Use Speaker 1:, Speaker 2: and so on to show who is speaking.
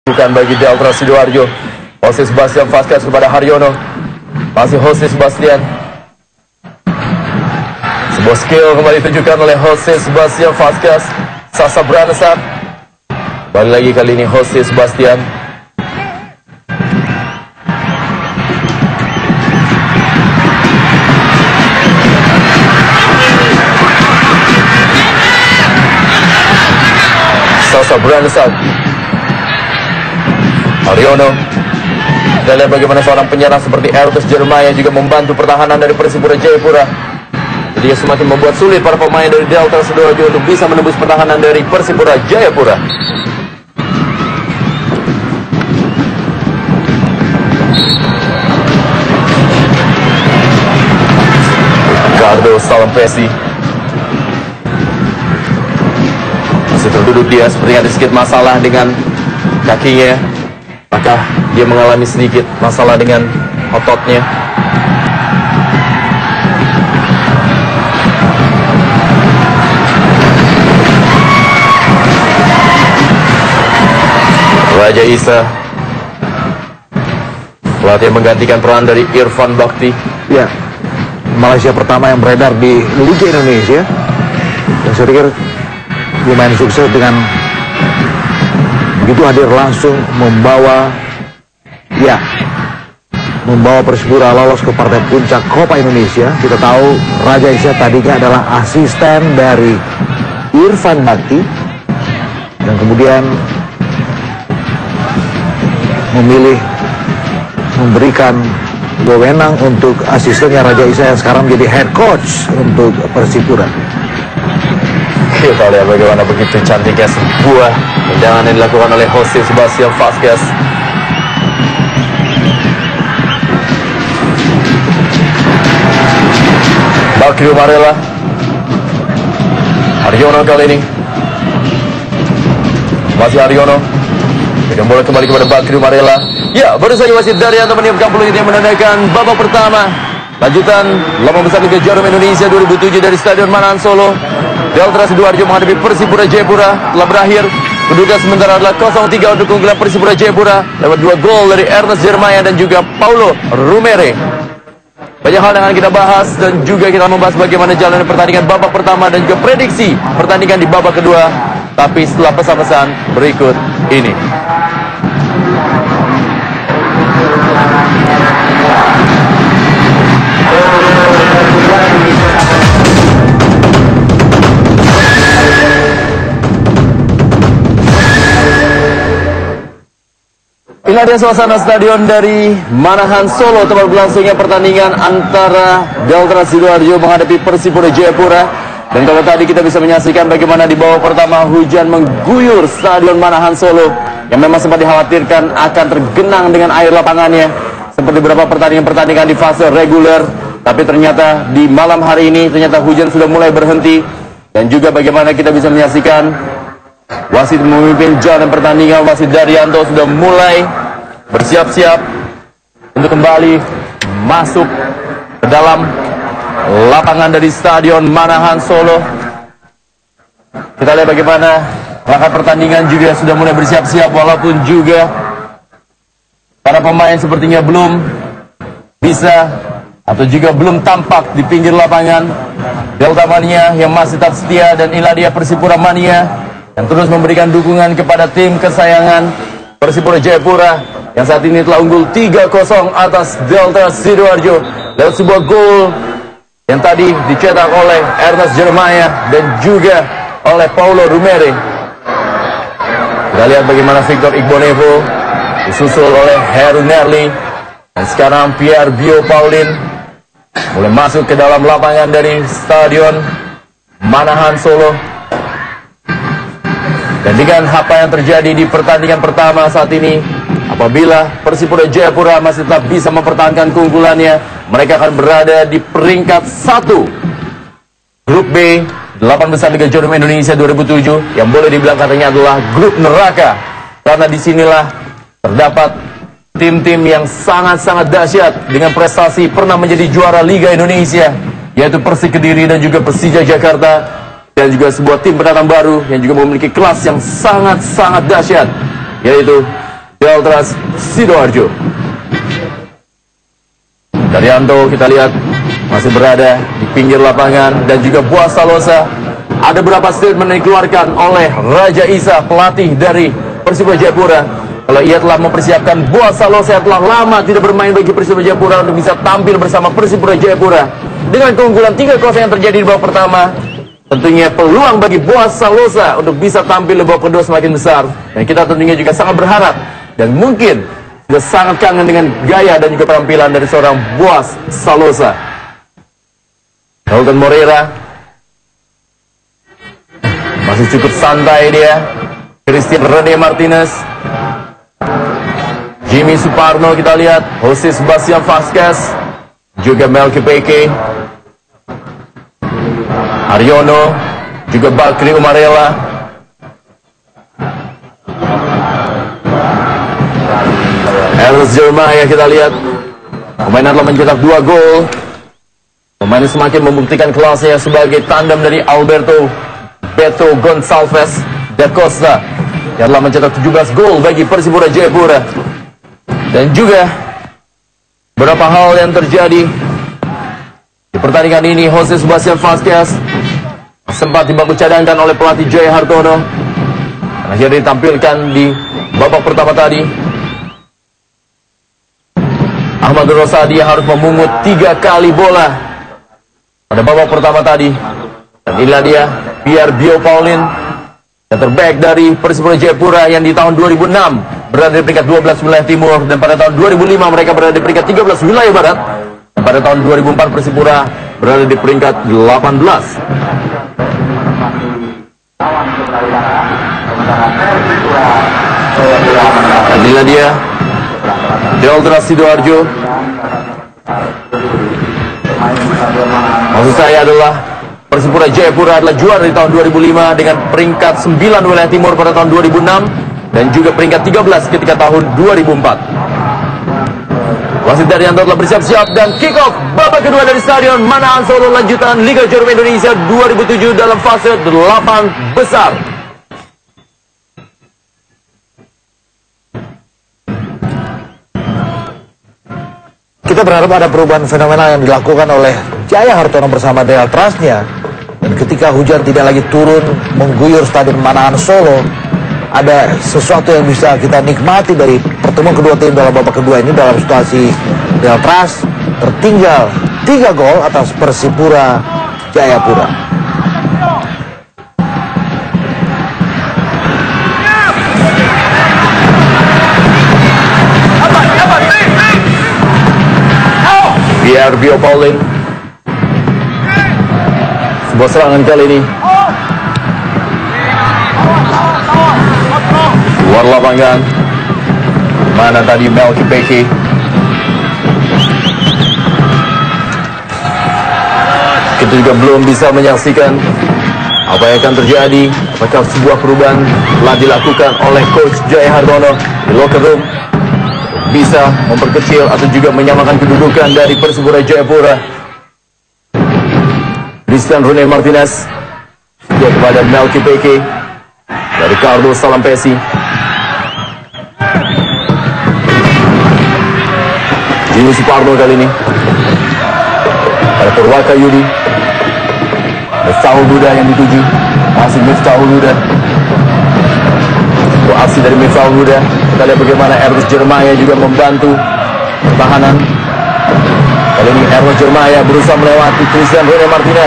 Speaker 1: bukan bagi Delta Sidoarjo. Jose Sebastian Vazquez kepada Haryono. Masih Jose Sebastian. Sebuah skill kembali ditunjukkan oleh Jose Sebastian Vazquez. Sasa Branesat. Balik lagi kali ini Jose Sebastian. Sasa Branesat. Haryono. Kita lihat bagaimana seorang penyerang seperti Ertus Jeremiah juga membantu pertahanan dari Persipura Jayapura. Jadi semakin membuat sulit para pemain dari Delta Sidoarjo untuk bisa menembus pertahanan dari Persipura Jayapura. Ricardo Salampesi masih terduduk dia, sepertinya ada sedikit masalah dengan kakinya. Maka dia mengalami sedikit masalah dengan ototnya. Raja Isa pelatih menggantikan peran dari Irfan Bakti.
Speaker 2: Ya, Malaysia pertama yang beredar di Liga Indonesia. Dan saya pikir lumayan sukses dengan begitu hadir langsung membawa Persipura lolos ke partai puncak Copa Indonesia. Kita tahu Raja Isa tadinya adalah asisten dari Irfan Bakti dan kemudian memilih memberikan wewenang untuk asistennya Raja Isa yang sekarang menjadi head coach untuk Persipura.
Speaker 1: Kita lihat bagaimana begitu cantiknya sebuah tendangan yang dilakukan oleh Jose Sebastian Vazquez. Bakri Umarela. Haryono kali ini. Masih Haryono. Pegang bola kembali kepada Bakri Umarela. Ya, baru saja wasit Daryanto meniupkan peluit yang menandakan babak pertama lanjutan Lomba Besar Liga Jarum Indonesia 2007 dari Stadion Manahan Solo. Delta Sidoarjo menghadapi Persipura Jayapura telah berakhir. Kedudukan sementara adalah 0-3 untuk keunggulan Persipura Jayapura lewat 2 gol dari Ernest Jeremiah dan juga Paulo Rumere. Banyak hal yang akan kita bahas dan juga kita membahas bagaimana jalannya pertandingan babak pertama dan juga prediksi pertandingan di babak kedua. Tapi setelah pesan-pesan berikut ini. Inilah dia suasana stadion dari Manahan Solo tempat berlangsungnya pertandingan antara Delta Sidoarjo menghadapi Persipura Jayapura. Dan kalau tadi kita bisa menyaksikan bagaimana di babak pertama hujan mengguyur stadion Manahan Solo yang memang sempat dikhawatirkan akan tergenang dengan air lapangannya seperti beberapa pertandingan di fase reguler. Tapi ternyata di malam hari ini ternyata hujan sudah mulai berhenti. Dan juga bagaimana kita bisa menyaksikan wasit memimpin jalan pertandingan. Wasit Daryanto sudah mulai bersiap-siap untuk kembali masuk ke dalam lapangan dari Stadion Manahan Solo. Kita lihat bagaimana rakan pertandingan juga sudah mulai bersiap-siap, walaupun juga para pemain sepertinya belum bisa atau juga belum tampak di pinggir lapangan. Delta Mania yang masih tetap setia dan inilah dia Persipura Mania yang terus memberikan dukungan kepada tim kesayangan Persipura Jayapura yang saat ini telah unggul 3-0 atas Delta Sidoarjo lewat sebuah gol yang tadi dicetak oleh Ernest Jeremiah dan juga oleh Paulo Rumere. Kita lihat bagaimana Victor Igbonevo disusul oleh Heru Nerli dan sekarang Pierre Bio Paulin mulai masuk ke dalam lapangan dari Stadion Manahan Solo. Dan dengan apa yang terjadi di pertandingan pertama saat ini, apabila Persipura Jayapura masih tetap bisa mempertahankan keunggulannya, mereka akan berada di peringkat 1 Grup B 8 besar Liga Jarum Indonesia 2007 yang boleh dibilang katanya adalah grup neraka, karena disinilah terdapat tim-tim yang sangat-sangat dahsyat dengan prestasi pernah menjadi juara Liga Indonesia, yaitu Persik Kediri dan juga Persija Jakarta, dan juga sebuah tim pendatang baru yang juga memiliki kelas yang sangat-sangat dahsyat, yaitu Deltras Sidoarjo. Daryanto kita lihat masih berada di pinggir lapangan, dan juga Boaz Salosa. Ada beberapa statement yang dikeluarkan oleh Raja Isa, pelatih dari Persipura Jayapura, kalau ia telah mempersiapkan Boaz Salosa yang telah lama tidak bermain bagi Persipura Jayapura untuk bisa tampil bersama Persipura Jayapura. Dengan keunggulan 3-0 yang terjadi di babak pertama, tentunya peluang bagi Boaz Salosa untuk bisa tampil di babak kedua semakin besar. Dan kita tentunya juga sangat berharap dan mungkin juga sangat kangen dengan gaya dan juga penampilan dari seorang Boaz Salosa. Dalton Moreira masih cukup santai dia. Christian Rene Martinez, Jimmy Suparno kita lihat, Jose Sebastian Vasquez, juga Melky Peke, Aryono, juga Bakri Umarela. Ernest Jeremiah kita lihat, pemain telah mencetak 2 gol. Pemain semakin membuktikan kelasnya sebagai tandem dari Alberto Beto Gonçalves da Costa yang telah mencetak 17 gol bagi Persipura Jayapura. Dan juga beberapa hal yang terjadi di pertandingan ini. Jose Sebastian Vasquez sempat dibangku cadangkan oleh pelatih Jaya Hartono dan akhirnya ditampilkan di babak pertama tadi. Ahmad Rosadi harus memungut 3 kali bola pada babak pertama tadi. Dan inilah dia Pierre Bio Paulin, yang terbaik dari Persipura Jayapura yang di tahun 2006 berada di peringkat 12 wilayah timur, dan pada tahun 2005 mereka berada di peringkat 13 wilayah barat, dan pada tahun 2004 Persipura berada di peringkat 18. Dan inilah dia Deltras Sidoarjo. Maksud saya adalah Persipura Jayapura adalah juara di tahun 2005 dengan peringkat 9 wilayah timur pada tahun 2006 dan juga peringkat 13 ketika tahun 2004. Wasit Daryanto telah bersiap-siap dan kick off babak kedua dari Stadion Manahan Solo lanjutan Liga Jarum Indonesia 2007 dalam fase 8 besar.
Speaker 2: Kita berharap ada perubahan fenomenal yang dilakukan oleh Jaya Hartono bersama Deltrasnya. Dan ketika hujan tidak lagi turun mengguyur Stadion Manahan Solo, ada sesuatu yang bisa kita nikmati dari pertemuan kedua tim dalam babak kedua ini, dalam situasi Deltras tertinggal 3 gol atas Persipura Jayapura.
Speaker 1: Pierre Bio Paulin, sebuah serangan kali ini luar lapangan, mana tadi Melky Peke. Kita juga belum bisa menyaksikan apa yang akan terjadi, apakah sebuah perubahan telah dilakukan oleh Coach Jaya Hartono di locker room bisa memperkecil atau juga menyamakan kedudukan dari Persipura Jayapura. Christian Rene Martinez juga kepada Melky Peke dari Carlos Salampesi. Jimmy Suparno kali ini pada Purwaka Yudi. Miftahul Huda yang dituju, masih Miftahul Huda. Aksi dari Miftahul Huda. Kita lihat bagaimana Ernest Jeremiah juga membantu pertahanan. Kali ini Ernest Jeremiah berusaha melewati Christian Rene Martinez.